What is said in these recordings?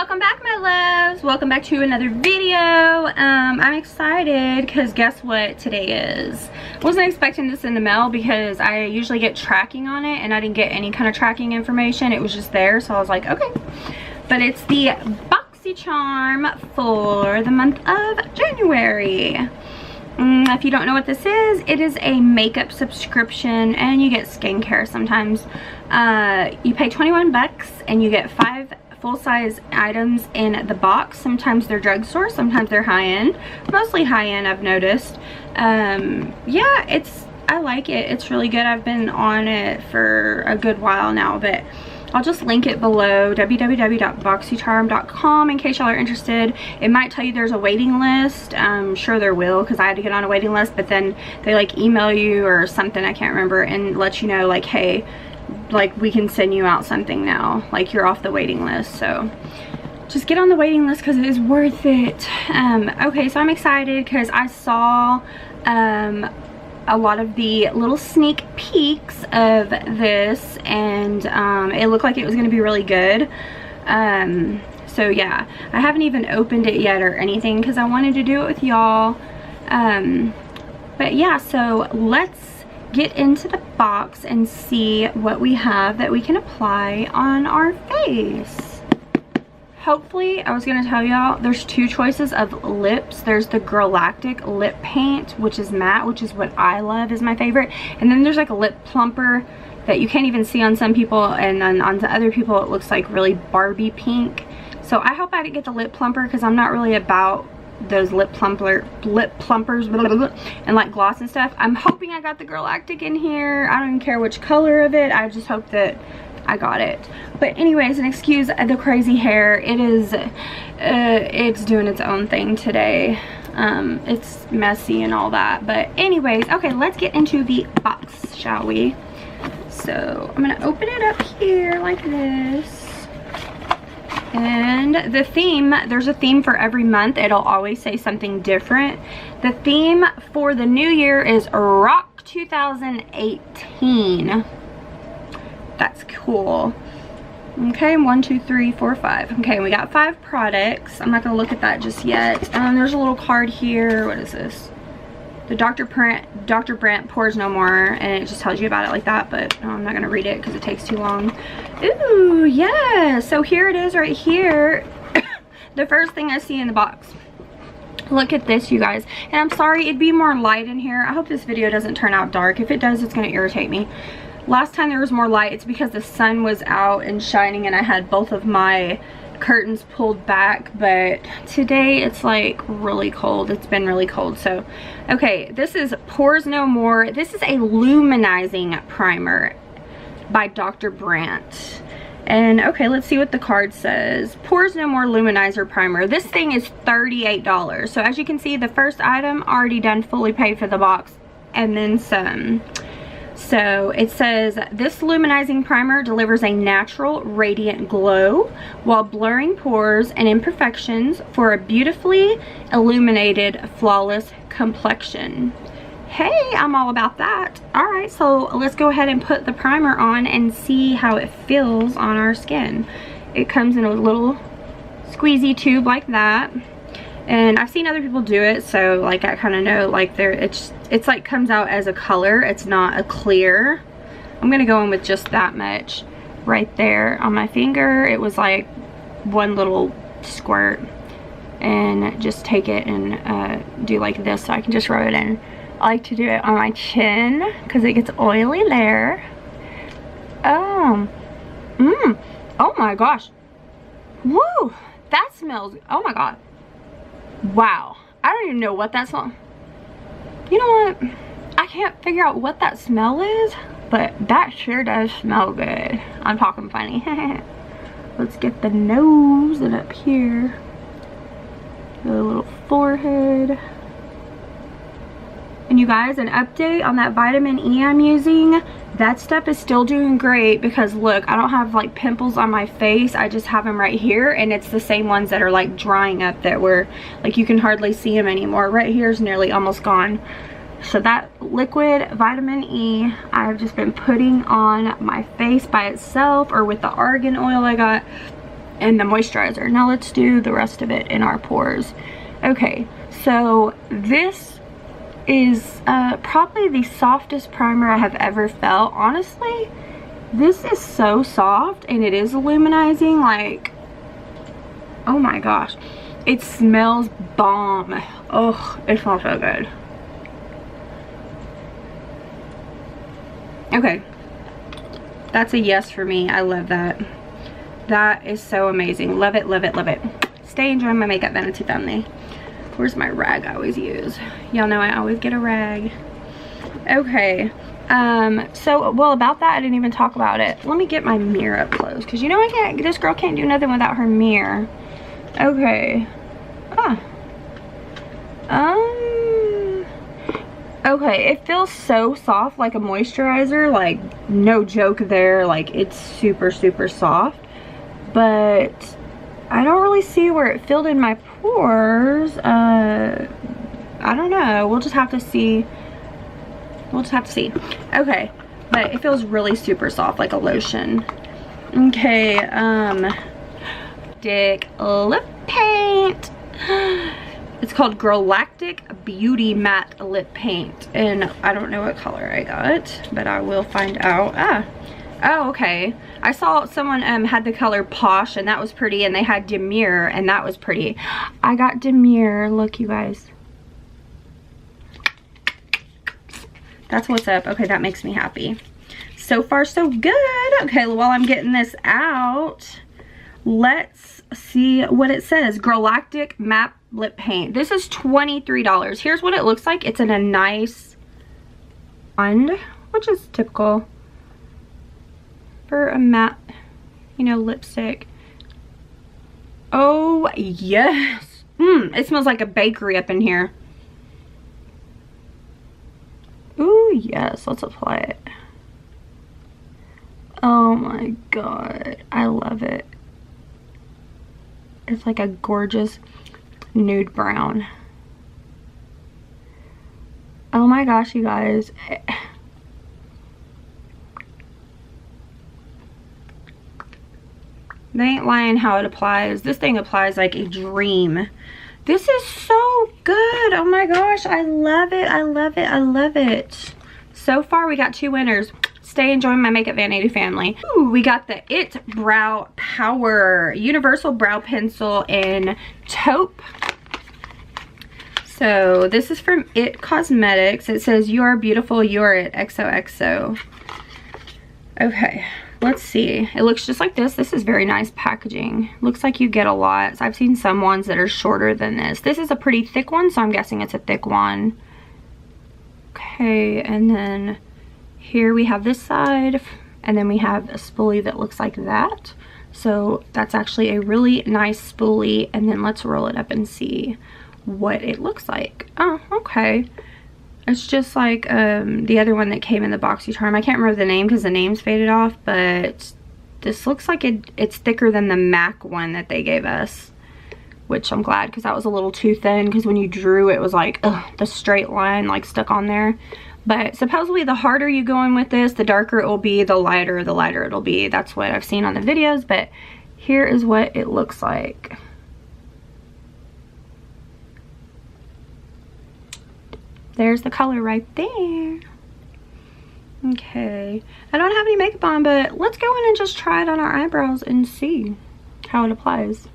Welcome back, my loves. Welcome back to another video. I'm excited because guess what today is? Wasn't expecting this in the mail because I usually get tracking on it and I didn't get any kind of tracking information. It was just there, so I was like, okay. But it's the Boxycharm for the month of January. If you don't know what this is, it is a makeup subscription and you get skincare sometimes. You pay 21 bucks and you get 5 full-size items in the box. Sometimes they're drugstore, sometimes they're high-end. Mostly high-end, I've noticed. Yeah, I like it. It's really good. I've been on it for a good while now, but I'll just link it below, www.boxycharm.com, in case y'all are interested. It might tell you there's a waiting list. I'm sure there will, because I had to get on a waiting list, but then they like email you or something, I can't remember, and let you know like, hey, like we can send you out something now, like you're off the waiting list. So just get on the waiting list because it is worth it. Okay, so I'm excited because I saw a lot of the little sneak peeks of this, and it looked like it was going to be really good. So yeah, I haven't even opened it yet or anything because I wanted to do it with y'all. But yeah, so let's get into the box and see what we have that we can apply on our face. Hopefully, I was going to tell y'all, there's 2 choices of lips. There's the Galactic lip paint, which is matte, which is what I love, is my favorite. And then there's like a lip plumper that you can't even see on some people, and then on other people it looks like really Barbie pink. So I hope I didn't get the lip plumper because I'm not really about those lip plumpers blah, blah, blah, and like gloss and stuff. I'm hoping I got the Galactic in here. I don't even care which color of it. I just hope that I got it. But anyways, and excuse the crazy hair. It is it's doing its own thing today. It's messy and all that, but anyways, okay, let's get into the box, shall we? So I'm gonna open it up here like this. And the theme, there's a theme for every month. It'll always say something different. The theme for the new year is Rock 2018. That's cool. Okay, 1, 2, 3, 4, 5. Okay, we got 5 products. I'm not gonna look at that just yet. There's a little card here. What is this? The Dr. Brandt Pores No More, and it just tells you about it like that, but I'm not gonna read it because it takes too long. Ooh, yeah, so here it is right here. The first thing I see in the box. Look at this, you guys. And I'm sorry, it'd be more light in here. I hope this video doesn't turn out dark. If it does, it's gonna irritate me. Last time there was more light, it's because the sun was out and shining and I had both of my curtains pulled back, but today it's like really cold. It's been really cold. So okay, this is Pores No More. This is a luminizing primer by Dr. Brandt. And okay, let's see what the card says. Pores No More Luminizer Primer. This thing is $38. So as you can see, the first item already done, fully paid for the box and then some. So it says, this luminizing primer delivers a natural, radiant glow while blurring pores and imperfections for a beautifully illuminated, flawless complexion. Hey, I'm all about that. All right, so let's go ahead and put the primer on and see how it feels on our skin. It comes in a little squeezy tube like that. And I've seen other people do it, so like I kind of know like it's like comes out as a color. It's not a clear. I'm gonna go in with just that much right there on my finger. It was like one little squirt, and just take it and do like this so I can just rub it in. I like to do it on my chin because it gets oily there. Oh my gosh, woo, that smells, oh my god. Wow, I don't even know what that smell. You know what? I can't figure out what that smell is, but that sure does smell good. I'm talking funny. Let's get the nose and up here. The little forehead. And you guys, an update on that vitamin E I'm using. That stuff is still doing great because look, I don't have like pimples on my face. I just have them right here, and it's the same ones that are like drying up that were like you can hardly see them anymore. Right here is nearly almost gone. So that liquid vitamin E I've just been putting on my face by itself or with the argan oil I got. and the moisturizer. Now let's do the rest of it in our pores. Okay, so this is probably the softest primer I have ever felt. Honestly, this is so soft, and it is luminizing. Like, oh my gosh, it smells bomb. Oh, it smells so good. Okay, that's a yes for me. I love that. That is so amazing. Love it, love it, love it. Stay enjoying my makeup vanity family. Where's my rag I always use? Y'all know I always get a rag. Okay, so, well, about that, I didn't even talk about it. Let me get my mirror up close, because you know this girl can't do nothing without her mirror. Okay. Okay, it feels so soft, like a moisturizer, like, no joke there. Like, it's super, super soft. But I don't really see where it filled in my pores. I don't know. We'll just have to see. We'll just have to see. Okay, but it feels really super soft, like a lotion. Okay, Dick lip paint. It's called Galactic Beauty Matte Lip Paint, and I don't know what color I got, but I will find out. Oh, okay. I saw someone had the color Posh, and that was pretty, and they had Demure, and that was pretty. I got Demure. Look, you guys. That's what's up. Okay, that makes me happy. So far, so good. Okay, while I'm getting this out, let's see what it says. Galactic Matte Lip Paint. This is $23. Here's what it looks like. It's in a nice wand, which is typical for a matte, you know, lipstick. Oh, yes. It smells like a bakery up in here. Ooh, yes. Let's apply it. Oh my god. I love it. It's like a gorgeous nude brown. Oh my gosh, you guys. They ain't lying how it applies. This thing applies like a dream. This is so good. Oh my gosh, I love it. I love it. I love it. So far, we got 2 winners. Stay enjoying my makeup vanity family. Ooh, we got the It Brow Power Universal Brow Pencil in taupe. So this is from It Cosmetics. It says, "You are beautiful, you are it, XOXO." Okay, let's see. It looks just like this. This is very nice packaging. Looks like you get a lot. I've seen some ones that are shorter than this. This is a pretty thick one, so I'm guessing it's a thick one. Okay, and then here we have this side, and then we have a spoolie that looks like that. So that's actually a really nice spoolie, and then let's roll it up and see what it looks like. Oh, okay. It's just like the other one that came in the Boxycharm. I can't remember the name because the name's faded off, but this looks like it's thicker than the MAC one that they gave us, which I'm glad, because that was a little too thin, because when you drew it was like, ugh, the straight line like stuck on there. But supposedly the harder you go in with this, the darker it will be, the lighter it'll be. That's what I've seen on the videos, but here is what it looks like. There's the color right there. Okay, I don't have any makeup on, but let's go in and just try it on our eyebrows and see how it applies.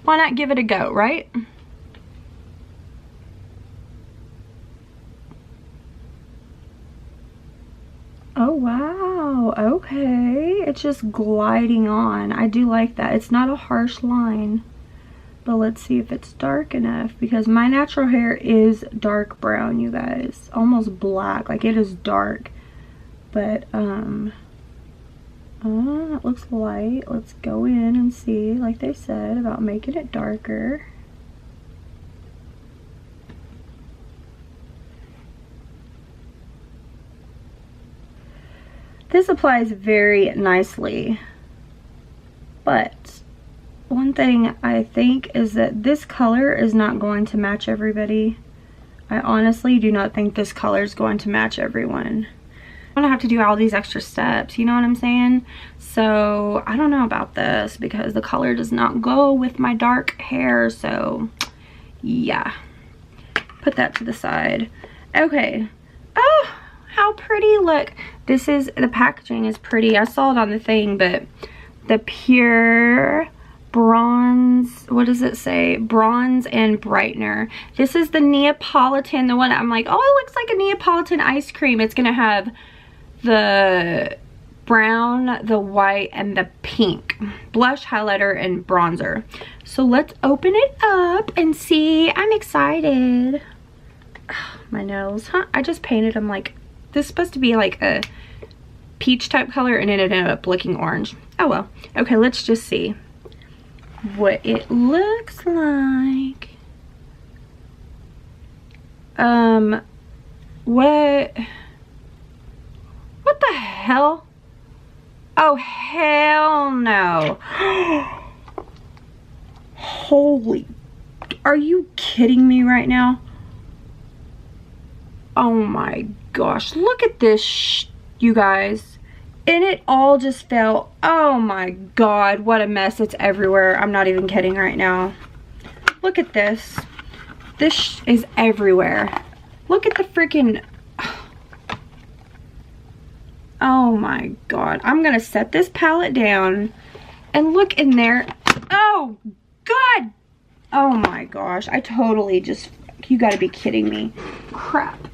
Why not give it a go, right? Oh wow, okay. It's just gliding on. I do like that. It's not a harsh line. But let's see if it's dark enough, because my natural hair is dark brown, you guys. Almost black, like it is dark. But it looks light. Let's go in and see, like they said, about making it darker. This applies very nicely, but one thing I think is that this color is not going to match everybody. I honestly do not think this color is going to match everyone. gonna have to do all these extra steps, you know what I'm saying? So I don't know about this because the color does not go with my dark hair. So yeah, put that to the side. Okay. Oh, how pretty. Look, this is, the packaging is pretty. I saw it on the thing, but the Pure Bronze, what does it say? Bronze and Brightener. This is the Neapolitan, the one I'm like, oh, it looks like a Neapolitan ice cream. It's gonna have the brown, the white, and the pink blush, highlighter, and bronzer. So let's open it up and see. I'm excited. Oh, my nails, huh? I just painted them like, this is supposed to be like a peach type color and it ended up looking orange. Oh well. Okay, let's just see what it looks like. What the hell? Oh, hell no. Holy, are you kidding me right now? Oh my gosh, look at this, you guys. And it all just fell. Oh my god, what a mess. It's everywhere. I'm not even kidding right now. Look at this. This is everywhere. Look at the freaking... Oh my god. I'm gonna set this palette down and look in there. Oh god. Oh my gosh. I totally just... You gotta be kidding me. Crap.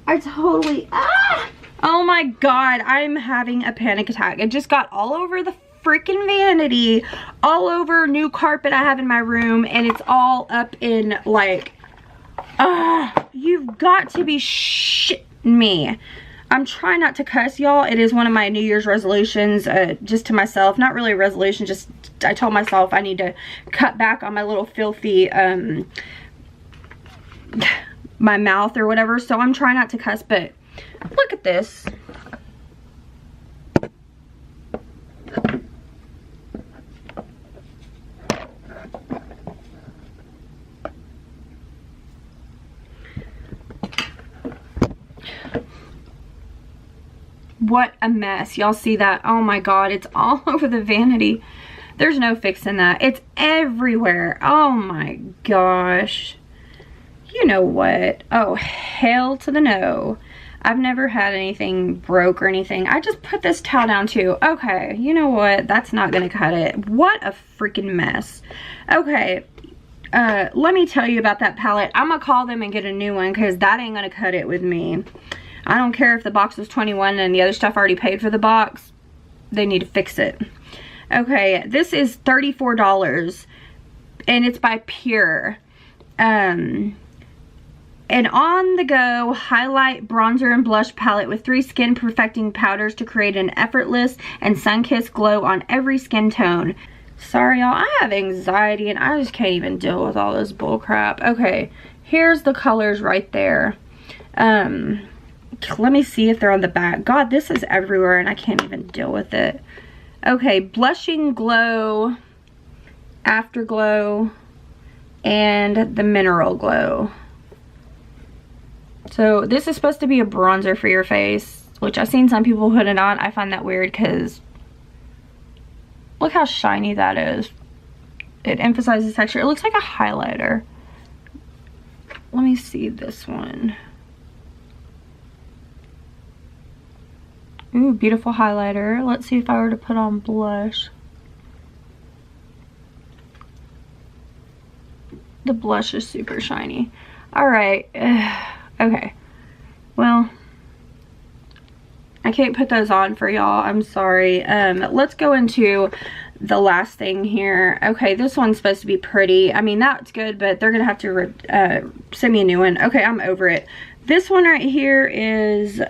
I totally... Ah! Oh my god, I'm having a panic attack. It just got all over the freaking vanity, all over new carpet I have in my room, and it's all up in like, you've got to be shitting me. I'm trying not to cuss, y'all. It is one of my New Year's resolutions, just to myself. Not really a resolution, just I told myself I need to cut back on my little filthy, my mouth or whatever. So I'm trying not to cuss, but look at this. What a mess. Y'all see that? Oh my god, it's all over the vanity. There's no fixing that. It's everywhere. Oh my gosh. You know what? Oh, hell to the no. I've never had anything broke or anything. I just put this towel down too. Okay, you know what? That's not gonna cut it. What a freaking mess. Okay, let me tell you about that palette. I'm gonna call them and get a new one because that ain't gonna cut it with me. I don't care if the box was $21 and the other stuff already paid for the box. They need to fix it. Okay, this is $34 and it's by Pure. An on-the-go highlight, bronzer, and blush palette with 3 skin perfecting powders to create an effortless and sun-kissed glow on every skin tone. Sorry, y'all, I have anxiety and I just can't even deal with all this bull crap. Okay, here's the colors right there. Let me see if they're on the back. God, this is everywhere and I can't even deal with it. Okay, Blushing Glow, Afterglow, and the Mineral Glow. So this is supposed to be a bronzer for your face, which I've seen some people put it on. I find that weird because look how shiny that is. It emphasizes texture. It looks like a highlighter. Let me see this one. Ooh, beautiful highlighter. Let's see if I were to put on blush. The blush is super shiny. Alright. Okay. Well, I can't put those on for y'all. I'm sorry. Let's go into the last thing here. Okay, this one's supposed to be pretty. I mean, that's good, but they're gonna have to send me a new one. Okay, I'm over it. This one right here is,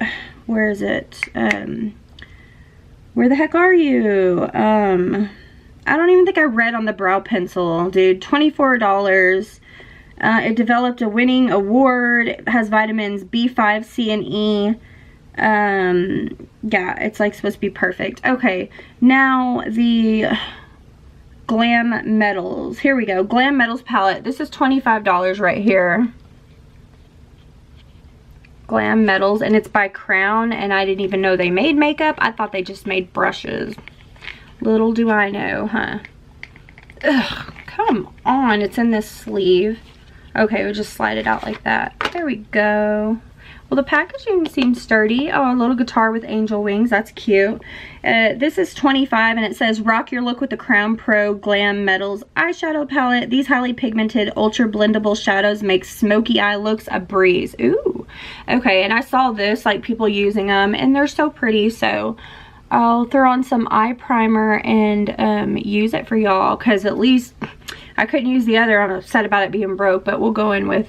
where is it? Where the heck are you? I don't even think I read on the brow pencil, dude. $24. It developed a winning award. It has vitamins B5, C, and E. Yeah, it's like supposed to be perfect. Okay, now the Glam Metals. Here we go. Glam Metals palette. This is $25 right here. Glam Metals, and it's by Crown, and I didn't even know they made makeup. I thought they just made brushes. Little do I know, huh? Ugh, come on. It's in this sleeve. Okay, we'll just slide it out like that. There we go. Well, the packaging seems sturdy. Oh, a little guitar with angel wings. That's cute. This is $25, and it says, rock your look with the Crown Pro Glam Metals eyeshadow palette. These highly pigmented, ultra blendable shadows make smoky eye looks a breeze. Ooh. Okay, and I saw this, like, people using them, and they're so pretty, so I'll throw on some eye primer and use it for y'all, because at least I couldn't use the other. I'm upset about it being broke, but we'll go in with,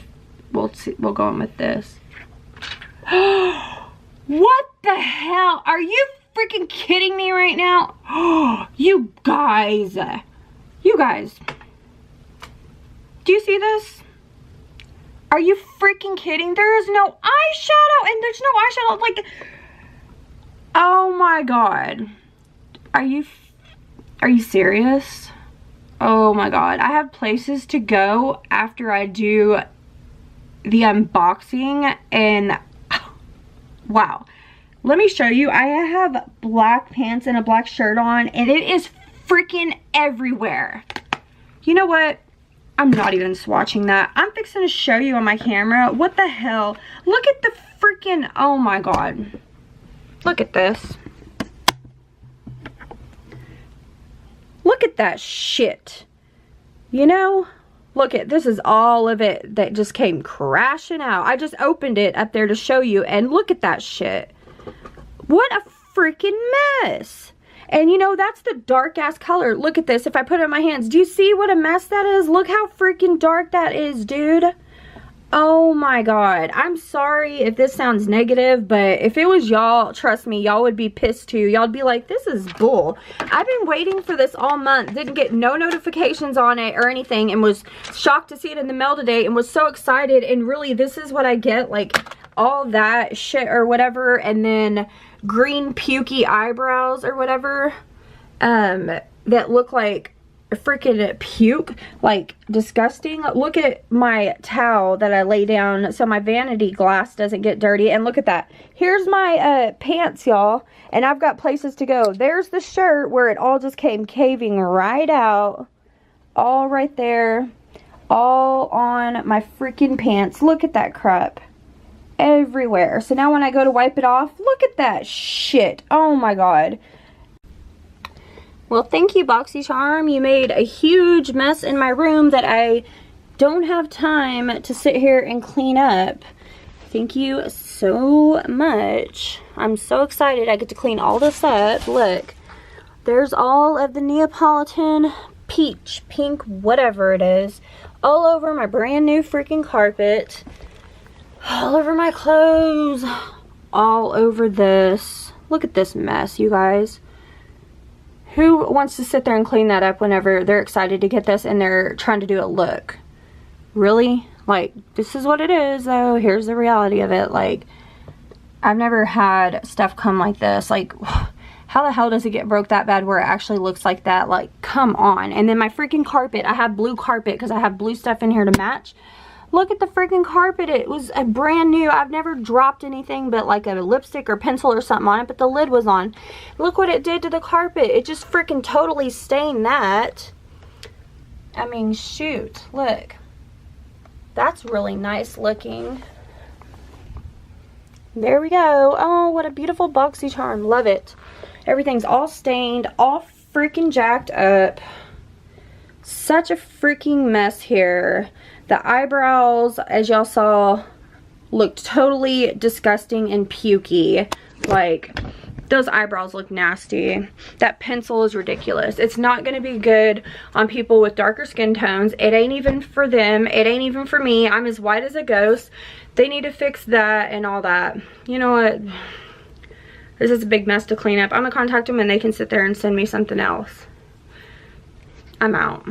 we'll go in with this. What the hell? Are you freaking kidding me right now? You guys. Do you see this? Are you freaking kidding? There is no eyeshadow, and there's no eyeshadow. Like, oh my god. Are you serious? Oh my god. I have places to go after I do the unboxing, and wow. Let me show you. I have black pants and a black shirt on, and it is freaking everywhere. You know what? I'm not even swatching that. I'm fixing to show you on my camera. What the hell? Look at the freaking, oh my god. Look at this. Look at that shit. You know? Look at, this is all of it that just came crashing out. I just opened it up there to show you, and look at that shit. What a freaking mess. And you know, that's the dark ass color. Look at this. If I put it in my hands, do you see what a mess that is? Look how freaking dark that is, dude. Oh my god. I'm sorry if this sounds negative, but if it was y'all, trust me, y'all would be pissed too. Y'all'd be like, this is bull. I've been waiting for this all month. Didn't get no notifications on it or anything, and was shocked to see it in the mail today, and was so excited. And really, this is what I get, like all that shit or whatever, and then green pukey eyebrows or whatever, that look like freaking puke, like disgusting. Look at my towel that I lay down so my vanity glass doesn't get dirty, and look at that. Here's my pants, y'all, and I've got places to go. There's the shirt where it all just came caving right out, all right there, all on my freaking pants. Look at that crap everywhere. So now when I go to wipe it off, look at that shit. Oh my god. Well, thank you, Boxycharm. You made a huge mess in my room that I don't have time to sit here and clean up. Thank you so much. I'm so excited I get to clean all this up. Look, there's all of the Neapolitan peach, pink, whatever it is, all over my brand new freaking carpet, all over my clothes, all over this. Look at this mess, you guys. Who wants to sit there and clean that up whenever they're excited to get this and they're trying to do a look? Really? Like, this is what it is, though. Here's the reality of it. Like, I've never had stuff come like this. Like, how the hell does it get broke that bad where it actually looks like that? Like, come on. And then my freaking carpet. I have blue carpet because I have blue stuff in here to match. Look at the freaking carpet. It was a brand new. I've never dropped anything but like a lipstick or pencil or something on it, but the lid was on. Look what it did to the carpet. It just freaking totally stained that. I mean, shoot. Look. That's really nice looking. There we go. Oh, what a beautiful Boxycharm. Love it. Everything's all stained, all freaking jacked up. Such a freaking mess here. The eyebrows, as y'all saw, looked totally disgusting and pukey. Like, those eyebrows look nasty. That pencil is ridiculous. It's not going to be good on people with darker skin tones. It ain't even for them. It ain't even for me. I'm as white as a ghost. They need to fix that and all that. You know what? This is a big mess to clean up. I'm going to contact them and they can sit there and send me something else. I'm out.